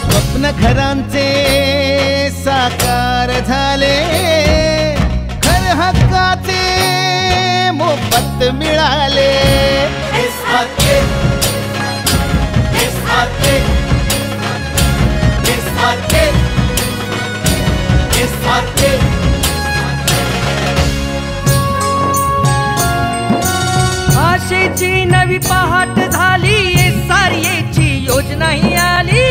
स्वप्न घरांचे साकार झाले, घर हक्काचे मोफत मिळाले। आशेची नवी पहाट झाली, SRAची योजनाही आली,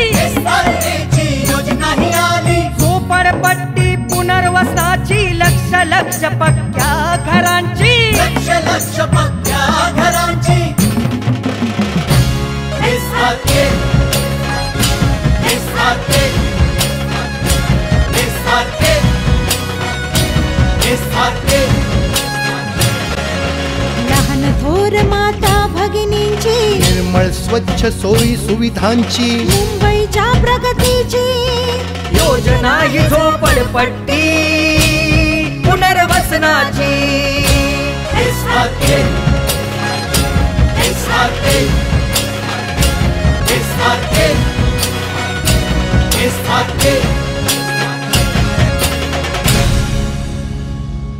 झोपडपट्टी पुनर्वसनाची, लक्ष लक्ष पक्क्या घरांची, लहान थोर माता भगिनींची, निर्मळ स्वच्छ सोयी सुविधांची, मुंबईच्या प्रगतीची योजना ही झोपडपट्टी पुनर्वसनाची।